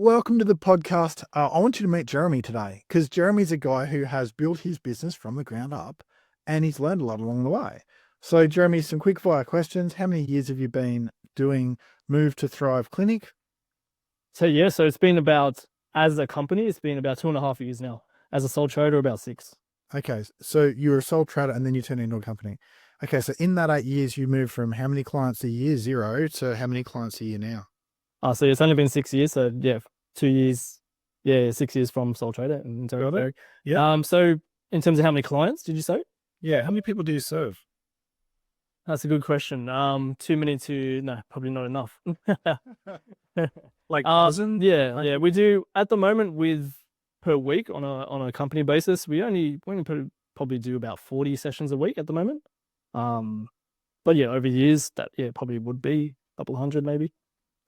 Welcome to the podcast. I want you to meet Jeremy today because Jeremy's a guy who has built his business from the ground up and he's learned a lot along the way. So, Jeremy, some quick fire questions. How many years have you been doing Move2Thrive Clinic? So it's been about, as a company, it's been about 2.5 years now. As a sole trader, about 6. Okay, so you were a sole trader and then you turned into a company. Okay, so in that 8 years, you moved from how many clients a year, 0, to how many clients a year now? So it's only been 6 years. So yeah, 2 years. Yeah, 6 years from sole trader. Got it. Yeah. So in terms of how many clients did you say? Yeah, how many people do you serve? That's a good question. Too many to no, probably not enough. Like dozen? Yeah. We do at the moment with per week on a company basis. We only probably do about 40 sessions a week at the moment. But yeah, over years that probably would be a couple hundred maybe.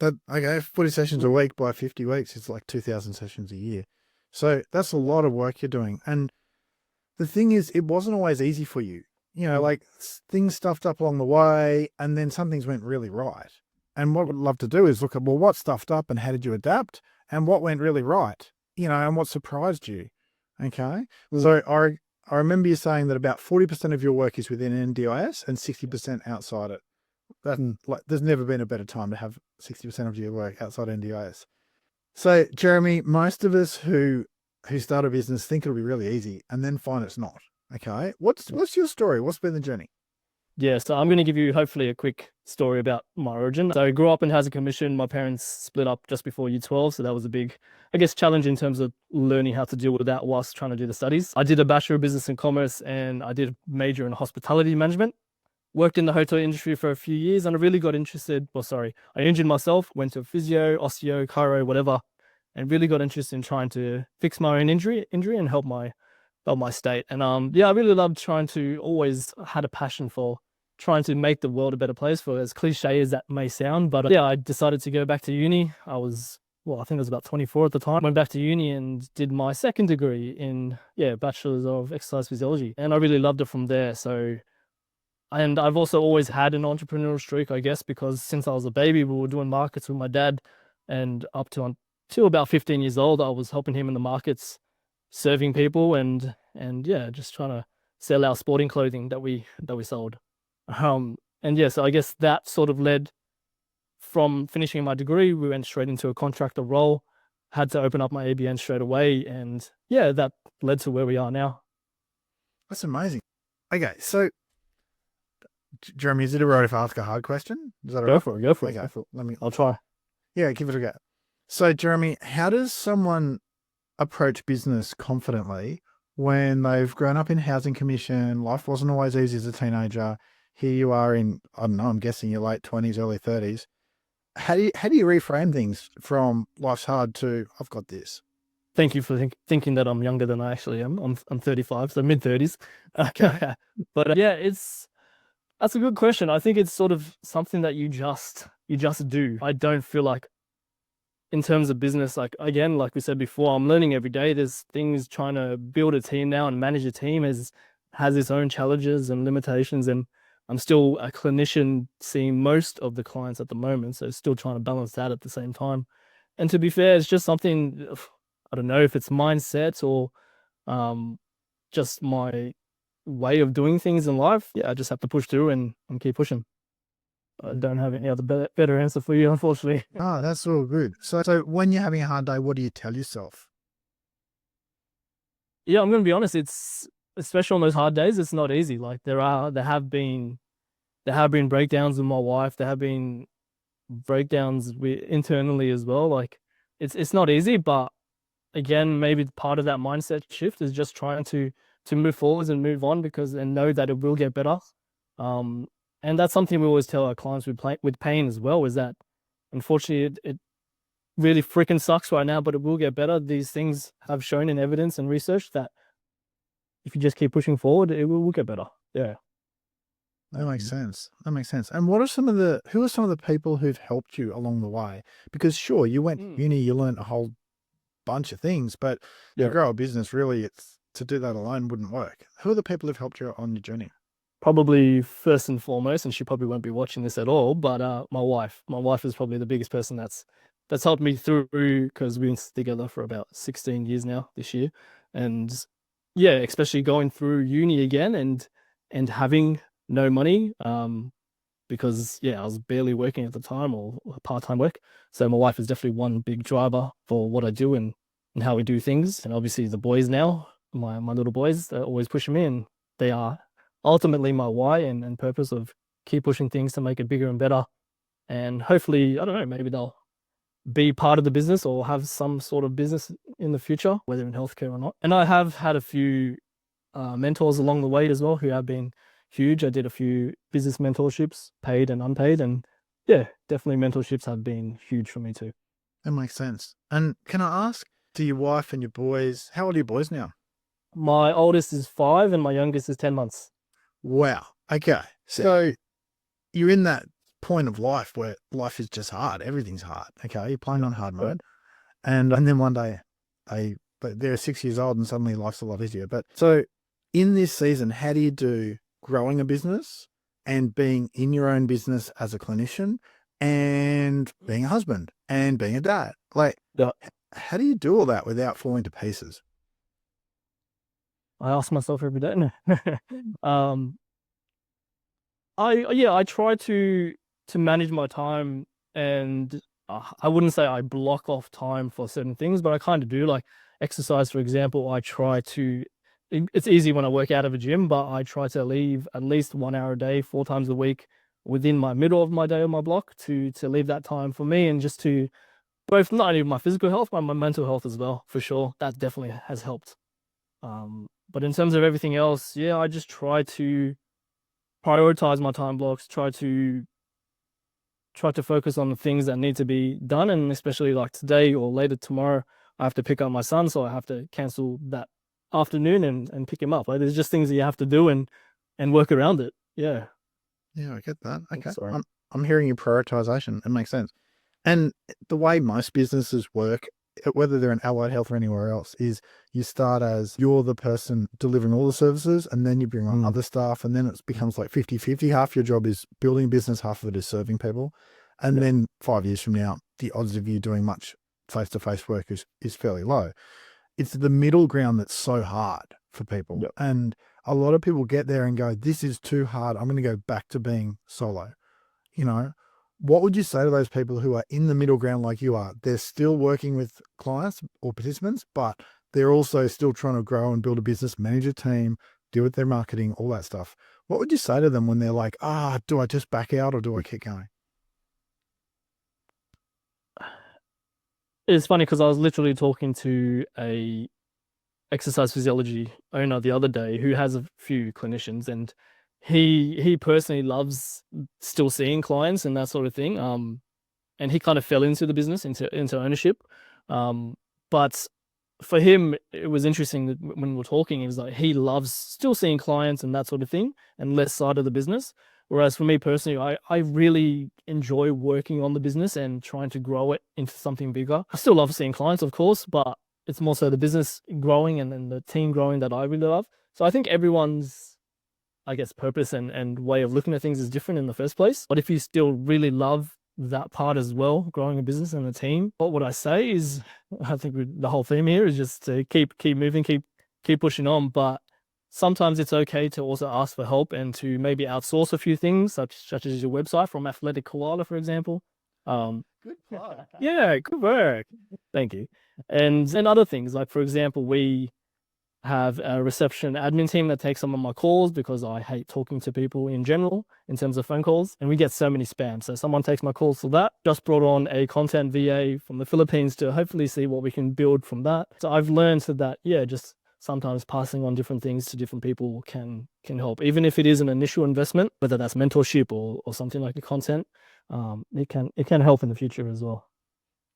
Okay, 40 sessions a week by 50 weeks, it's like 2,000 sessions a year. So that's a lot of work you're doing. And the thing is, it wasn't always easy for you. You know, like things stuffed up along the way and then some things went really right. And what I'd love to do is look at, well, what stuffed up and how did you adapt and what went really right, you know, and what surprised you. Okay. So I remember you saying that about 40% of your work is within NDIS and 60% outside it. There's never been a better time to have 60% of your work outside NDIS. So, Jeremy, most of us who start a business think it'll be really easy and then find it's not. Okay. What's your story? What's been the journey? Yeah, so I'm going to give you hopefully a quick story about my origin. So I grew up in housing commission. My parents split up just before year 12. So that was a big, I guess, challenge in terms of learning how to deal with that whilst trying to do the studies. I did a Bachelor of Business and Commerce and I did a major in hospitality management. Worked in the hotel industry for a few years and I really got interested. I injured myself, went to physio, osteo, chiro, whatever, and really got interested in trying to fix my own injury and help my state. And I really loved always had a passion for trying to make the world a better place, for as cliche as that may sound. But I decided to go back to uni. I think I was about 24 at the time. Went back to uni and did my second degree in Bachelor's of Exercise Physiology. And I really loved it from there. And I've also always had an entrepreneurial streak, I guess, because since I was a baby, we were doing markets with my dad, and up to about 15 years old, I was helping him in the markets, serving people and just trying to sell our sporting clothing that we sold. So I guess that sort of led from finishing my degree, we went straight into a contractor role, had to open up my ABN straight away. And that led to where we are now. That's amazing. Okay. So, Jeremy, is it all right if I ask a hard question? Is that all right? Go for it. Okay. I'll try. Yeah, give it a go. So, Jeremy, how does someone approach business confidently when they've grown up in housing commission? Life wasn't always easy as a teenager. Here you are in, I don't know, I'm guessing your late 20s, early 30s. How do you reframe things from life's hard to I've got this? Thank you for thinking that I'm younger than I actually am. I'm 35, so mid-30s. Okay. But that's a good question. I think it's sort of something that you just do. I don't feel like, in terms of business, like we said before, I'm learning every day. There's things, trying to build a team now and manage a team has its own challenges and limitations. And I'm still a clinician seeing most of the clients at the moment. So still trying to balance that at the same time. And to be fair, it's just something, I don't know if it's mindset or just my way of doing things in life. I just have to push through and keep pushing. I don't have any other better answer for you, unfortunately. Oh, that's all good. So when you're having a hard day, what do you tell yourself? Yeah, I'm going to be honest. It's, especially on those hard days, it's not easy. Like there have been breakdowns with my wife. There have been breakdowns internally as well. Like it's not easy, but again, maybe part of that mindset shift is just trying to move forwards and move on and know that it will get better. And that's something we always tell our clients with pain as well, is that unfortunately it really freaking sucks right now, but it will get better. These things have shown in evidence and research that if you just keep pushing forward, it will get better. Yeah. That makes sense. And who are some of the people who've helped you along the way? Because sure, you went to uni, you learned a whole bunch of things, but to grow a business, really, to do that alone wouldn't work. Who are the people who've helped you on your journey? Probably first and foremost, and she probably won't be watching this at all, but my wife is probably the biggest person that's that's helped me through, because we've been together for about 16 years now this year. And yeah, especially going through uni again and having no money, because yeah, I was barely working at the time, or part-time work. So my wife is definitely one big driver for what I do and how we do things. And obviously the boys now, my little boys, they're always pushing me, and they are ultimately my why and purpose of keep pushing things to make it bigger and better. And hopefully, I don't know, maybe they'll be part of the business or have some sort of business in the future, whether in healthcare or not. And I have had a few mentors along the way as well who have been huge. I did a few business mentorships, paid and unpaid, and yeah, definitely mentorships have been huge for me too. That makes sense. And can I ask, to your wife and your boys, how old are your boys now? My oldest is 5 and my youngest is 10 months. Wow. Okay. So you're in that point of life where life is just hard. Everything's hard. Okay. You're playing on hard mode. And then one day but they're 6 years old and suddenly life's a lot easier. But so in this season, how do you do growing a business and being in your own business as a clinician and being a husband and being a dad? Like, Yeah. how do you do all that without falling to pieces? I ask myself every day. I try to manage my time, and I wouldn't say I block off time for certain things, but I kind of do. Like exercise, for example, I try to. It's easy when I work out of a gym, but I try to leave at least 1 hour a day, 4 times a week, within my middle of my day or my block to leave that time for me, and just to both not only my physical health but my mental health as well. For sure, that definitely has helped. But in terms of everything else, yeah, I just try to prioritize my time blocks, try to focus on the things that need to be done. And especially like today or later tomorrow, I have to pick up my son, so I have to cancel that afternoon and pick him up. Like there's just things that you have to do and work around it. Yeah. Yeah, I get that. Okay. Sorry. I'm hearing your prioritization. It makes sense. And the way most businesses work, whether they're in allied health or anywhere else, is you start as you're the person delivering all the services, and then you bring on other staff, and then it becomes like 50-50. Half your job is building business, half of it is serving people. And then 5 years from now, the odds of you doing much face-to-face work is fairly low. It's the middle ground that's so hard for people. Yep. And a lot of people get there and go, this is too hard. I'm going to go back to being solo. You know, what would you say to those people who are in the middle ground like you are? They're still working with clients or participants, but they're also still trying to grow and build a business, manage a team, deal with their marketing, all that stuff. What would you say to them when they're like, do I just back out or do I keep going? It's funny because I was literally talking to a exercise physiology owner the other day who has a few clinicians, and he personally loves still seeing clients and that sort of thing. And he kind of fell into the business, into ownership. But for him, it was interesting that when we were talking, he was like, he loves still seeing clients and that sort of thing, and less side of the business. Whereas for me personally, I really enjoy working on the business and trying to grow it into something bigger. I still love seeing clients, of course, but it's more so the business growing and the team growing that I really love. So I think everyone's, I guess, purpose and way of looking at things is different in the first place. But if you still really love that part as well, growing a business and a team, what would I say is, I think the whole theme here is just to keep moving, keep pushing on. But sometimes it's okay to also ask for help and to maybe outsource a few things, such as your website from Athletic Koala, for example. Good plug. Yeah, good work. Thank you. And other things, like for example, we have a reception admin team that takes some of my calls because I hate talking to people in general in terms of phone calls, and we get so many spams. So someone takes my calls for that. Just brought on a content VA from the Philippines to hopefully see what we can build from that. So I've learned that, yeah, just sometimes passing on different things to different people can help, even if it is an initial investment, whether that's mentorship or something like the content. It can help in the future as well.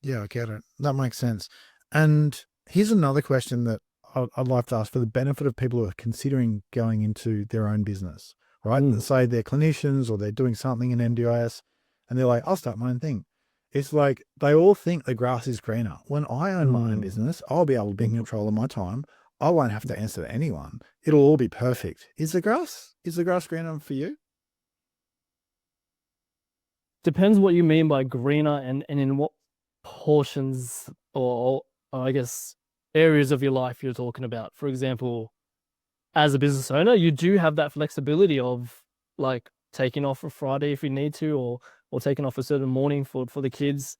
Yeah, I get it. That makes sense. And here's another question that I'd like to ask for the benefit of people who are considering going into their own business, right? Say they're clinicians or they're doing something in MDIS and they're like, I'll start my own thing. It's like they all think the grass is greener. When I own my own business, I'll be able to be in control of my time. I won't have to answer to anyone. It'll all be perfect. Is the grass greener for you? Depends what you mean by greener and in what portions or I guess areas of your life you're talking about. For example, as a business owner, you do have that flexibility of like taking off a Friday if you need to, or taking off a certain morning for the kids.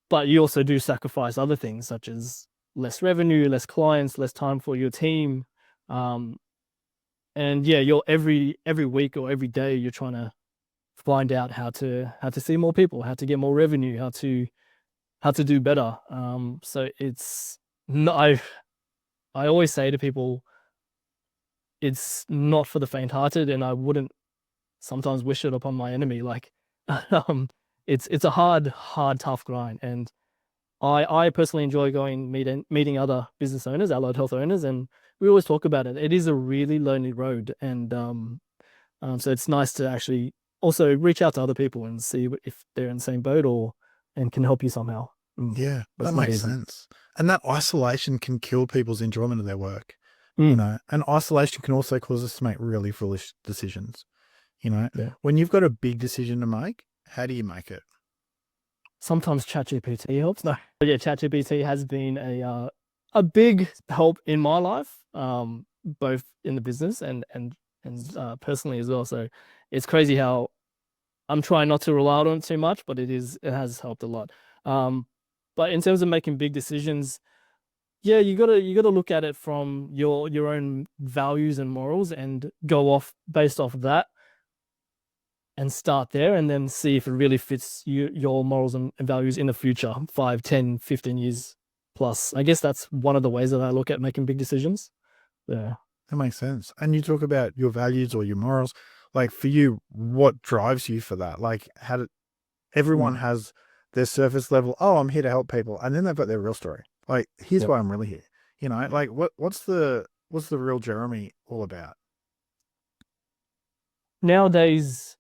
But you also do sacrifice other things such as less revenue, less clients, less time for your team. And yeah, you're every week or every day you're trying to find out how to see more people, how to get more revenue, how to do better. So it's no, I always say to people, it's not for the faint-hearted, and I wouldn't sometimes wish it upon my enemy. Like, it's a hard, tough grind, and I personally enjoy going meeting other business owners, allied health owners, and we always talk about it. It is a really lonely road, and so it's nice to actually also reach out to other people and see if they're in the same boat and can help you somehow. Yeah, But that it's not makes easy. sense. And that isolation can kill people's enjoyment of their work. You know, and isolation can also cause us to make really foolish decisions. You know, Yeah. when you've got a big decision to make, how do you make it? Sometimes ChatGPT helps. No, but yeah, ChatGPT has been a big help in my life, both in the business and personally as well. So it's crazy how I'm trying not to rely on it too much, but it has helped a lot. But in terms of making big decisions, yeah, you gotta look at it from your own values and morals and go off based off that and start there and then see if it really fits your morals and values in the future, 5, 10, 15 years plus. I guess that's one of the ways that I look at making big decisions. Yeah. That makes sense. And you talk about your values or your morals. Like for you, what drives you for that? Like everyone has their surface level, oh, I'm here to help people. And then they've got their real story. Like, here's Yep. why I'm really here. You know, like what's the real Jeremy all about? Nowadays,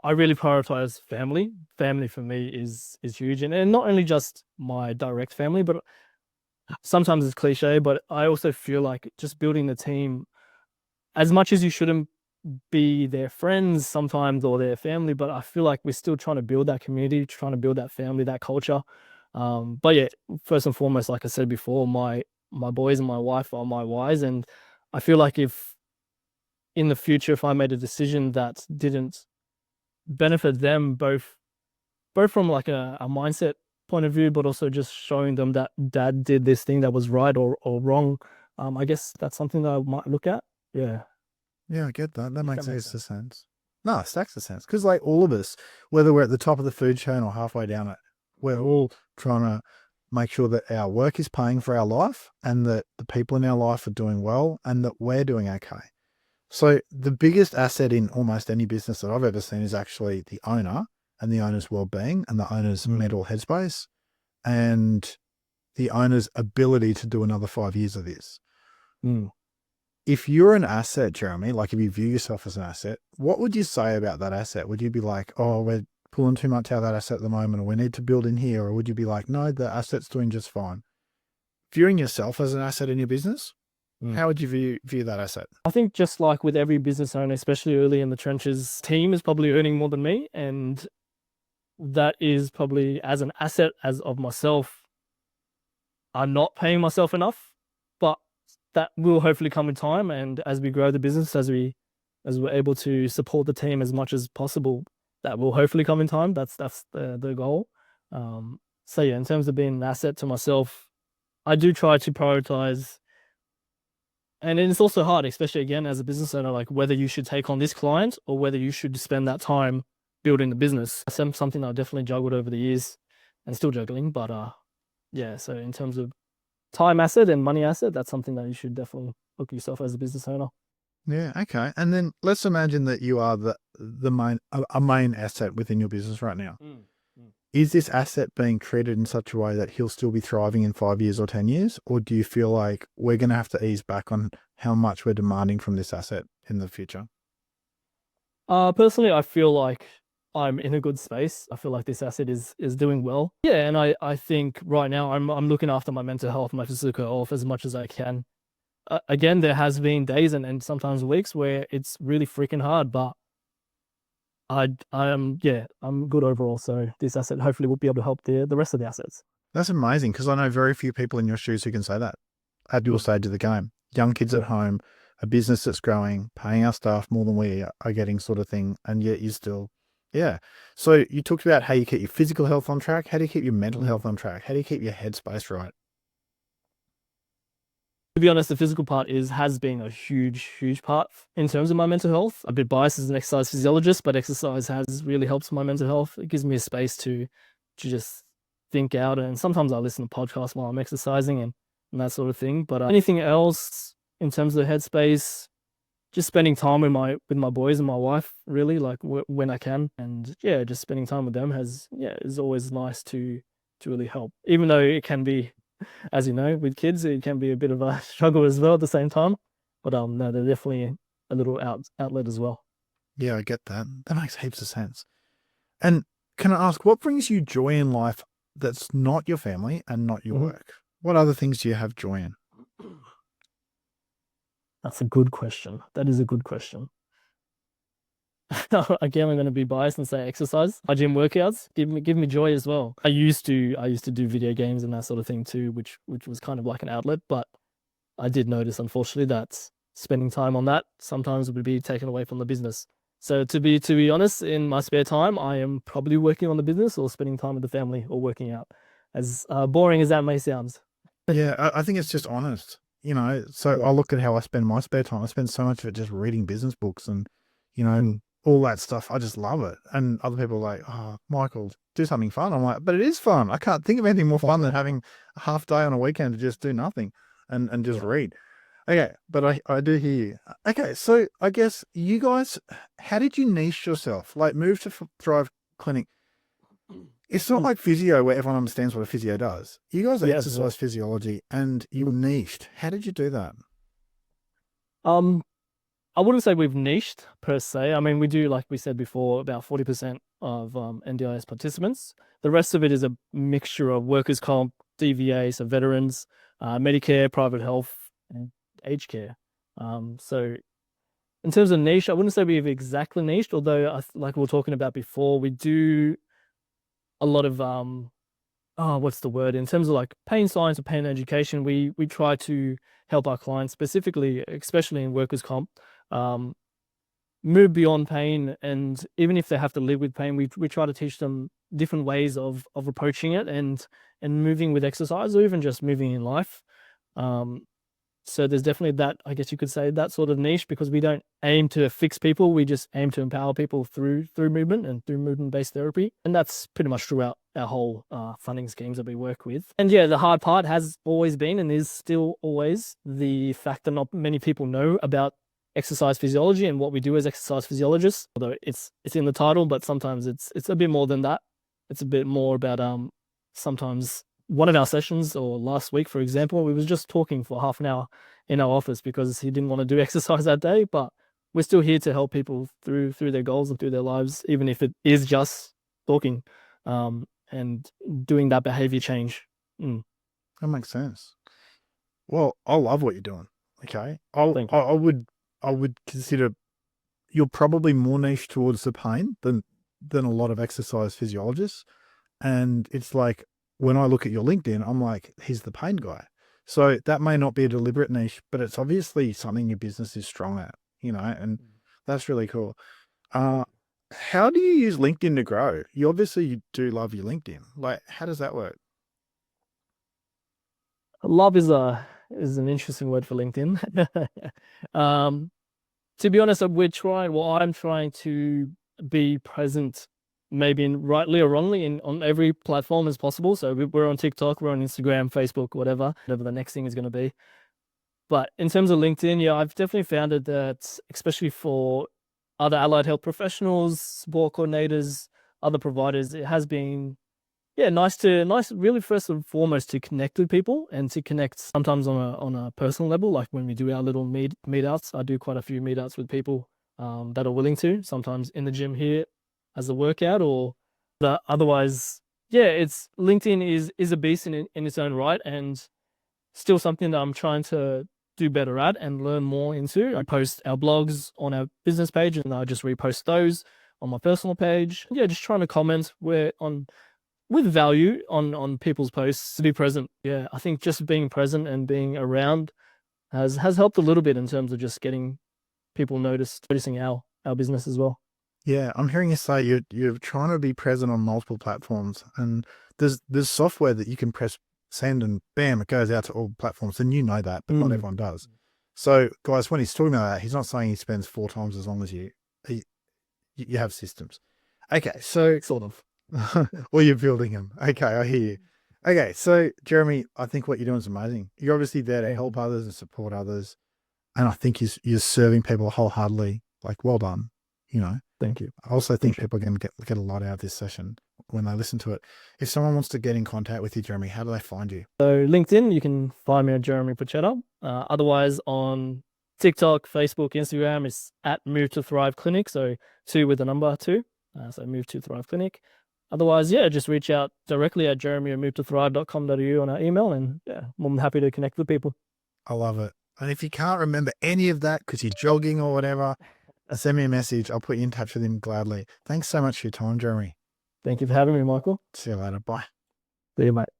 I really prioritize family. Family for me is huge, and not only just my direct family, but sometimes it's cliche, but I also feel like just building the team, as much as you shouldn't be their friends sometimes or their family, but I feel like we're still trying to build that community, trying to build that family, that culture. But yeah, first and foremost, like I said before, my boys and my wife are my whys, and I feel like if in the future, if I made a decision that didn't benefit them both from like a mindset point of view, but also just showing them that dad did this thing that was right or wrong, I guess that's something that I might look at. Yeah. Yeah, I get that. That If makes that makes heaps of sense. sense. No, stacks of sense. Because like all of us, whether we're at the top of the food chain or halfway down it, we're all trying to make sure that our work is paying for our life and that the people in our life are doing well and that we're doing okay. So the biggest asset in almost any business that I've ever seen is actually the owner and the owner's well-being and the owner's mental headspace and the owner's ability to do another 5 years of this. If you're an asset, Jeremy, like if you view yourself as an asset, what would you say about that asset? Would you be like, oh, we're pulling too much out of that asset at the moment, or we need to build in here? Or would you be like, no, the asset's doing just fine? Viewing yourself as an asset in your business, how would you view that asset? I think just like with every business owner, especially early in the trenches, team is probably earning more than me. And that is probably as an asset as of myself, I'm not paying myself enough, but that will hopefully come in time. And as we grow the business, as we're able to support the team as much as possible, that will hopefully come in time. That's the goal. So yeah, in terms of being an asset to myself, I do try to prioritize. And it's also hard, especially again as a business owner, like whether you should take on this client or whether you should spend that time building the business. Something I've definitely juggled over the years and still juggling. But yeah, so in terms of time asset and money asset, that's something that you should definitely look at yourself as a business owner. Yeah, okay. And then let's imagine that you are a main asset within your business right now. Is this asset being treated in such a way that he'll still be thriving in 5 years or 10 years? Or do you feel like we're going to have to ease back on how much we're demanding from this asset in the future? Personally, I feel like I'm in a good space. I feel like this asset is doing well. Yeah, and I think right now I'm looking after my mental health, my physical health as much as I can. Again, there has been days and sometimes weeks where it's really freaking hard, but I'm good overall. So this asset hopefully will be able to help the rest of the assets. That's amazing, because I know very few people in your shoes who can say that at your stage of the game. Young kids at home, a business that's growing, paying our staff more than we are getting, sort of thing, and yet you still, yeah. So you talked about how you keep your physical health on track. How do you keep your mental health on track? How do you keep your headspace right? To be honest, the physical part has been a huge part in terms of my mental health. A bit biased as an exercise physiologist, but exercise has really helped my mental health. It gives me a space to just think out, and sometimes I listen to podcasts while I'm exercising and that sort of thing. But anything else in terms of the headspace, just spending time with my boys and my wife, really, like when I can, and yeah, just spending time with them is always nice to really help, even though it can be, as you know, with kids, it can be a bit of a struggle as well at the same time. But no, they're definitely a little outlet as well. Yeah, I get that. That makes heaps of sense. And can I ask, what brings you joy in life that's not your family and not your work? What other things do you have joy in? That's a good question. That is a good question. Again, I'm going to be biased and say exercise. My gym workouts give me joy as well. I used to do video games and that sort of thing too, which was kind of like an outlet. But I did notice, unfortunately, that spending time on that sometimes would be taken away from the business. So to be honest, in my spare time, I am probably working on the business or spending time with the family or working out. As boring as that may sound. Yeah, I think it's just honest, So I look at how I spend my spare time. I spend so much of it just reading business books and, all that stuff. I just love it. And other people are like, oh, Michael, do something fun. I'm like, but it is fun. I can't think of anything more fun than having a half day on a weekend to just do nothing and just read. Okay, but I do hear you. Okay, so I guess you guys, how did you niche yourself? Like Move2Thrive Clinic. It's not like physio where everyone understands what a physio does. You guys are exercise physiology and you niched. How did you do that? I wouldn't say we've niched per se. I mean, we do, like we said before, about 40% of NDIS participants. The rest of it is a mixture of workers' comp, DVA, so veterans, Medicare, private health, and aged care. So in terms of niche, I wouldn't say we've exactly niched, although like we were talking about before, we do a lot of what's the word? In terms of like pain science or pain education, we try to help our clients specifically, especially in workers' comp, move beyond pain. And even if they have to live with pain, we try to teach them different ways of approaching it and moving with exercise, or even just moving in life. So there's definitely that, I guess you could say, that sort of niche, because we don't aim to fix people. We just aim to empower people through movement and through movement-based therapy. And that's pretty much throughout our whole funding schemes that we work with. And yeah, the hard part has always been and is still always the fact that not many people know about exercise physiology and what we do as exercise physiologists. Although it's in the title, but sometimes it's a bit more than that. It's a bit more about sometimes one of our sessions, or last week, for example, we was just talking for half an hour in our office because he didn't want to do exercise that day, but we're still here to help people through their goals and through their lives, even if it is just talking and doing that behavior change. That makes sense. Well, I love what you're doing. Okay. Thank you. I would consider you're probably more niche towards the pain than a lot of exercise physiologists. And it's like, when I look at your LinkedIn, I'm like, he's the pain guy. So that may not be a deliberate niche, but it's obviously something your business is strong at, and that's really cool. How do you use LinkedIn to grow? You obviously do love your LinkedIn. Like, how does that work? Love is an interesting word for LinkedIn. To be honest, I'm trying to be present, maybe rightly or wrongly, on every platform as possible. So we're on TikTok, we're on Instagram, Facebook, whatever the next thing is going to be. But in terms of LinkedIn, yeah, I've definitely found it that, especially for other allied health professionals, support coordinators, other providers, it has been, yeah, nice, really, first and foremost, to connect with people and to connect sometimes on a personal level, like when we do our little meetouts. I do quite a few meetouts with people that are willing to, sometimes in the gym here as a workout, or otherwise, yeah, it's LinkedIn is a beast in its own right, and still something that I'm trying to do better at and learn more into. I post our blogs on our business page and I just repost those. on my personal page. Yeah, just trying to comment with value on people's posts, to be present. Yeah, I think just being present and being around has helped a little bit in terms of just getting people noticing our business as well. Yeah, I'm hearing you say you're trying to be present on multiple platforms, and there's software that you can press send and bam, it goes out to all platforms. And you know that, but not everyone does. So, guys, when he's talking about that, he's not saying he spends 4 times as long as you. You have systems. Okay, so Sort of. well, you're building them. Okay, I hear you. Okay, so Jeremy, I think what you're doing is amazing. You're obviously there to help others and support others, and I think you're serving people wholeheartedly. Like, well done. You know. Thank you. I also think people are going to get a lot out of this session when they listen to it. If someone wants to get in contact with you, Jeremy, how do they find you? So LinkedIn, you can find me at Jeremy Pucheta. Otherwise on TikTok, Facebook, Instagram, it's at Move2Thrive Clinic. So 2 with the number 2. So Move2Thrive Clinic. Otherwise, yeah, just reach out directly at jeremy@move2thrive.com.au on our email, and yeah, I'm happy to connect with people. I love it. And if you can't remember any of that because you're jogging or whatever, send me a message. I'll put you in touch with him gladly. Thanks so much for your time, Jeremy. Thank you for having me, Michael. See you later. Bye. See you, mate.